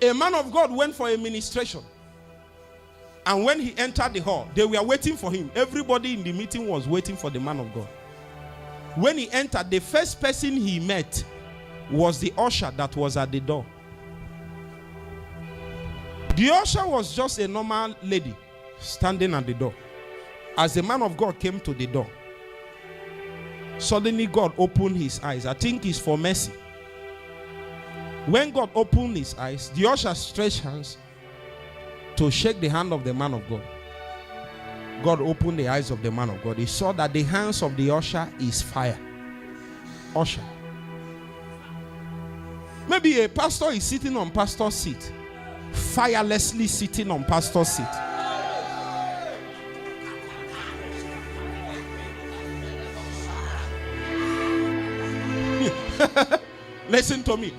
A man of God went for a ministration. And when he entered the hall, they were waiting for him. Everybody in the meeting was waiting for the man of God. When he entered, the first person he met was the usher that was at the door. The usher was just a normal lady standing at the door. As the man of God came to the door, suddenly God opened his eyes. I think it's for mercy. When God opened his eyes, the usher stretched hands to shake the hand of the man of God. God opened the eyes of the man of God. He saw that the hands of the usher is fire. Usher. Maybe a pastor is sitting on pastor's seat, firelessly sitting on pastor's seat. Listen to me.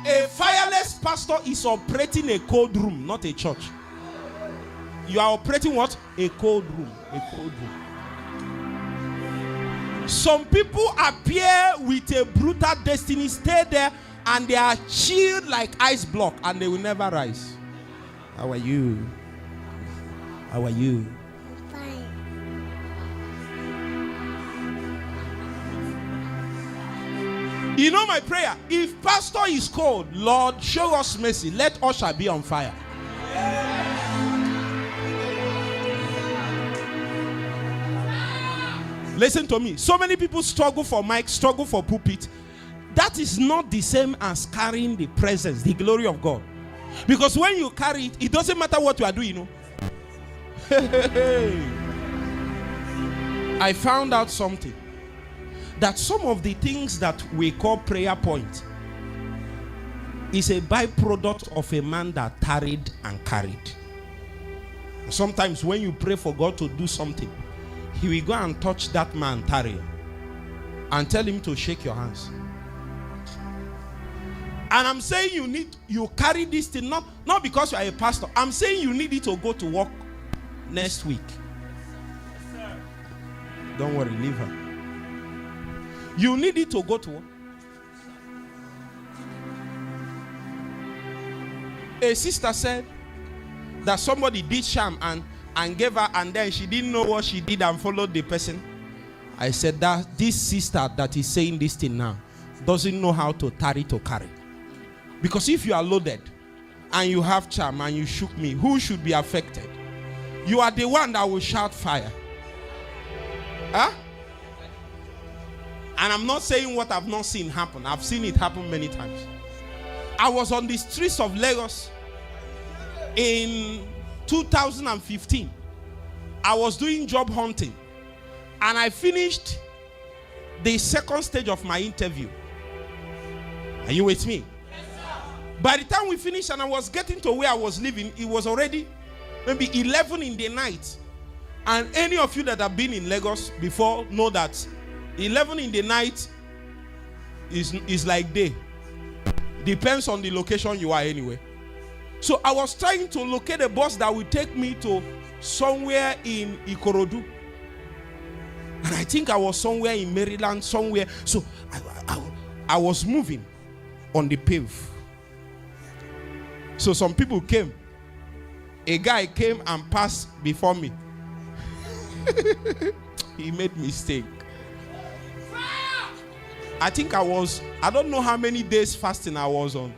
A fireless pastor is operating a cold room, not a church. You are operating what? A cold room. A cold room. Some people appear with a brutal destiny, stay there, and they are chilled like ice block, and they will never rise. How are you? How are you? Fine. You know my prayer? If pastor is cold, Lord, show us mercy. Let usher be on fire. Listen to me. So many people struggle for mic, struggle for pulpit. That is not the same as carrying the presence, the glory of God. Because when you carry it, it doesn't matter what you are doing, you know. I found out something. That some of the things that we call prayer point is a byproduct of a man that tarried and carried. Sometimes when you pray for God to do something, he will go and touch that man tarrying and tell him to shake your hands. And I'm saying you carry this thing not because you are a pastor. I'm saying you need it to go to work next week. Don't worry, leave her. You need it to go to work. A sister said that somebody did sham and gave her, and then she didn't know what she did and followed the person. I said that this sister that is saying this thing now doesn't know how to tarry to carry. Because if you are loaded and you have charm and you shook me, who should be affected? You are the one that will shout fire. Huh? And I'm not saying what I've not seen happen. I've seen it happen many times. I was on the streets of Lagos in 2015. I was doing job hunting. And I finished the second stage of my interview. Are you with me? Yes, sir. By the time we finished and I was getting to where I was living, it was already maybe 11 in the night. And any of you that have been in Lagos before know that 11 in the night is like day. Depends on the location you are anyway. So I was trying to locate a bus that would take me to somewhere in Ikorodu. And I think I was somewhere in Maryland, somewhere. So I was moving on the pave. So some people came. A guy came and passed before me. He made mistake. I think I don't know how many days fasting I was on.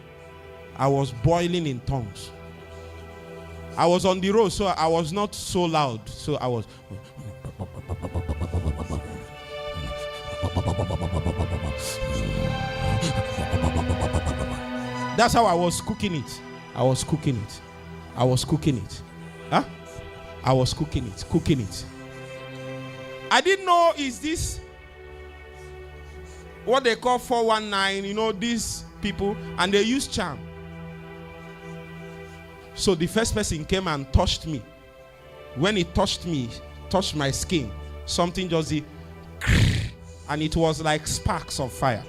I was boiling in tongues. I was on the road, so I was not so loud. So I was. That's how I was cooking it. I was cooking it. I was cooking it. Huh? I was cooking it. Cooking it. I didn't know is this what they call 419, you know, these people, and they use charm. So the first person came and touched me. When he touched me, touched my skin, something just did, and it was like sparks of fire.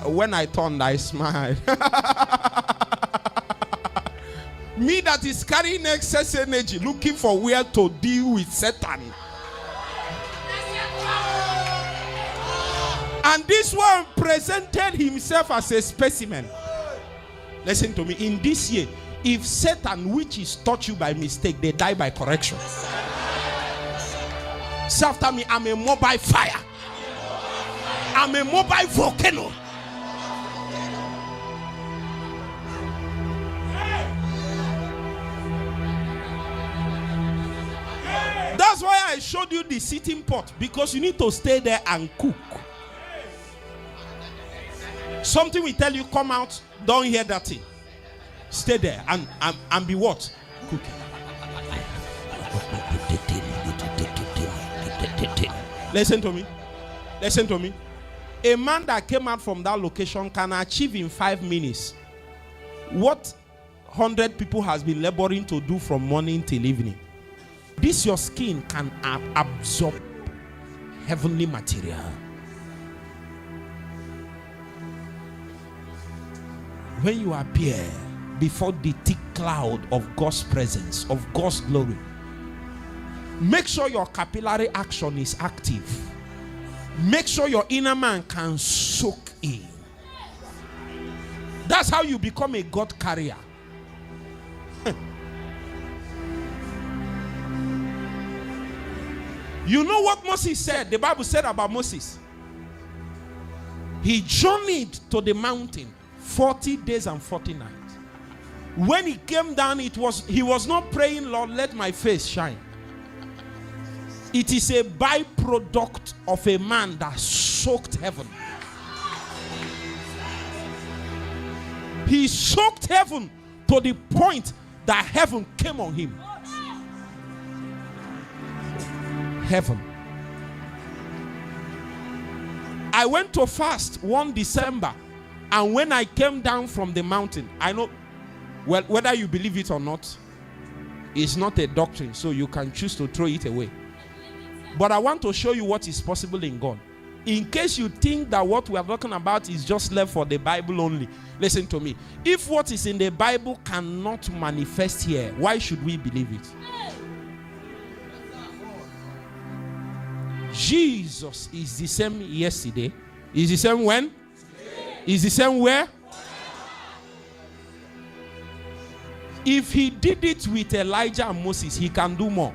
When I turned, I smiled. Me that is carrying excess energy, looking for where to deal with Satan. And this one presented himself as a specimen. Listen to me. In this year, if Satan witches touch you by mistake, they die by correction. Say after me, I'm a mobile fire. I'm a mobile volcano. That's why I showed you the sitting pot, because you need to stay there and cook. Something will tell you, come out, don't hear that thing. Stay there and be what? Cooking. Listen to me. Listen to me. A man that came out from that location can achieve in 5 minutes what 100 people has been laboring to do from morning till evening. This your skin can absorb heavenly material. When you appear before the thick cloud of God's presence, of God's glory, make sure your capillary action is active. Make sure your inner man can soak in. That's how you become a God carrier. You know what Moses said? The Bible said about Moses. He journeyed to the mountain 40 days and 40 nights. When he came down, he was not praying, Lord, let my face shine. It is a byproduct of a man that soaked heaven. He soaked heaven to the point that heaven came on him. Heaven. I went to fast one December, and when I came down from the mountain, I know, well, whether you believe it or not, it's not a doctrine, so you can choose to throw it away. But I want to show you what is possible in God. In case you think that what we are talking about is just left for the Bible only, listen to me. If what is in the Bible cannot manifest here, why should we believe it? Jesus is the same yesterday. Is the same when? Is the same where? If he did it with Elijah and Moses, he can do more.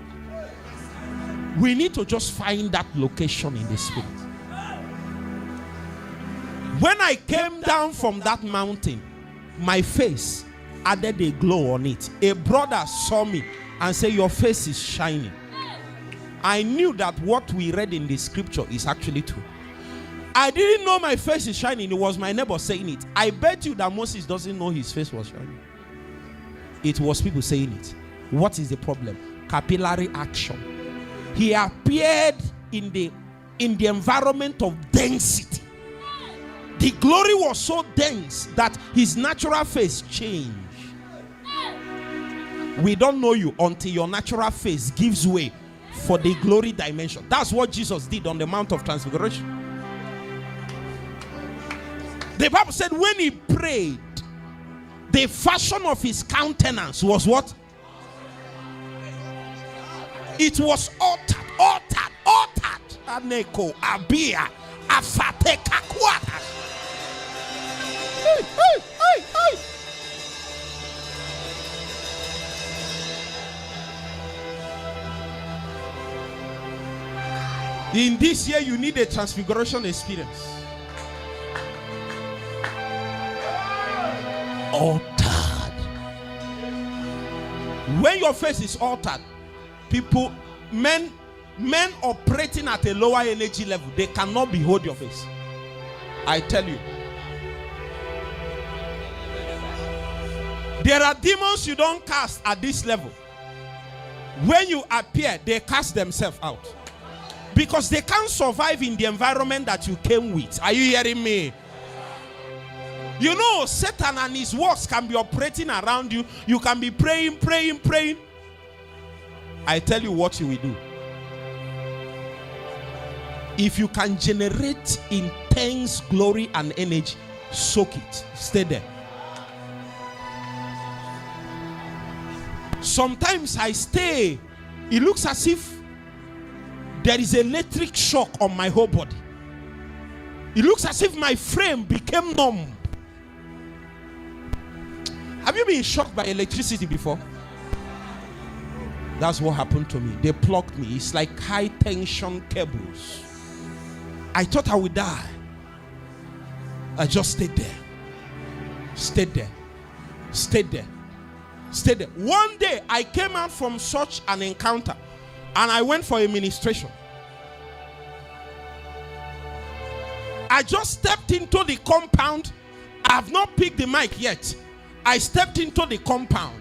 We need to just find that location in the spirit. When I came down from that mountain, my face added a glow on it. A brother saw me and said, your face is shining. I knew that what we read in the scripture is actually true. I didn't know my face is shining. It was my neighbor saying it. I bet you that Moses doesn't know his face was shining. It was people saying it. What is the problem? Capillary action. He appeared in the environment of density. The glory was so dense that his natural face changed. We don't know you until your natural face gives way for the glory dimension. That's what Jesus did on the Mount of Transfiguration. The Bible said when he prayed, the fashion of his countenance was what? It was altered. Aneko, abia, afate kakwata. Hey. In this year, you need a transfiguration experience. Altered. When your face is altered, people, men operating at a lower energy level, they cannot behold your face. I tell you. There are demons you don't cast at this level. When you appear, they cast themselves out. Because they can't survive in the environment that you came with. Are you hearing me? You know, Satan and his works can be operating around you. You can be praying. I tell you what you will do. If you can generate intense glory and energy, soak it. Stay there. Sometimes I stay. It looks as if there is electric shock on my whole body. It looks as if my frame became numb. Have you been shocked by electricity before? That's what happened to me. They plucked me. It's like high tension cables. I thought I would die. I just stayed there. Stayed there. Stayed there. Stayed there. One day I came out from such an encounter and I went for a ministration. I just stepped into the compound. I have not picked the mic yet. I stepped into the compound.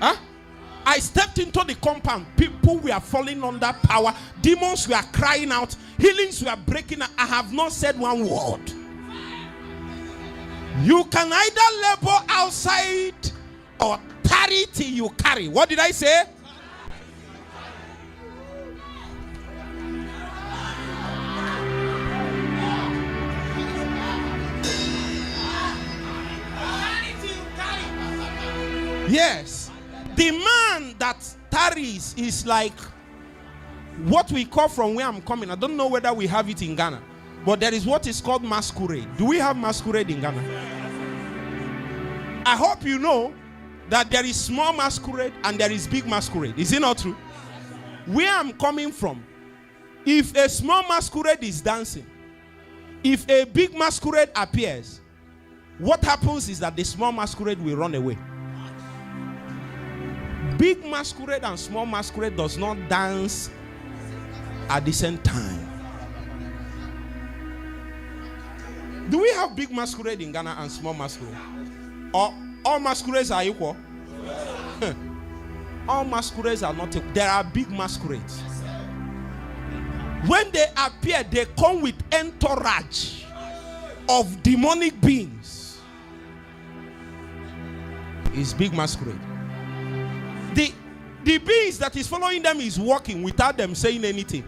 I stepped into the compound. People were falling under power. Demons were crying out. Healings were breaking out. I have not said one word. You can either labor outside or tarry till you carry. What did I say? Yes. The man that tarries is like what we call from where I'm coming. I don't know whether we have it in Ghana, but there is what is called masquerade. Do we have masquerade in Ghana? I hope you know that there is small masquerade and there is big masquerade. Is it not true? Where I'm coming from, if a small masquerade is dancing, if a big masquerade appears, what happens is that the small masquerade will run away. Big masquerade and small masquerade does not dance at the same time. Do we have big masquerade in Ghana and small masquerade? Or all masquerades are equal? All masquerades are not equal. There are big masquerades. When they appear, they come with entourage of demonic beings. It's big masquerade. The beings that is following them is walking without them saying anything.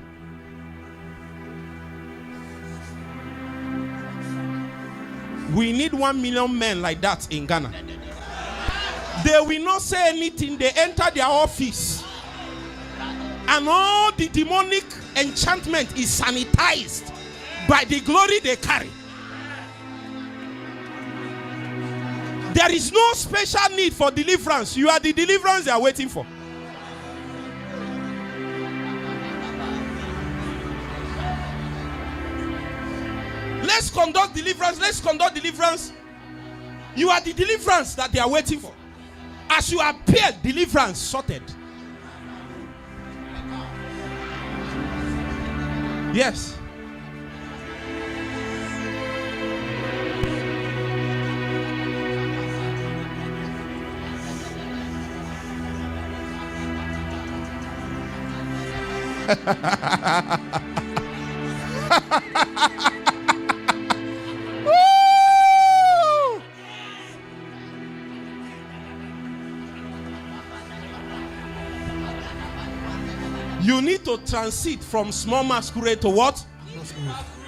We need 1 million men like that in Ghana. They will not say anything. They enter their office and all the demonic enchantment is sanitized by the glory they carry. There is no special need for deliverance. You are the deliverance they are waiting for. Let's conduct deliverance. Let's conduct deliverance. You are the deliverance that they are waiting for. As you appear, deliverance sorted. Yes. You need to transit from small masquerade to what? Masquerade.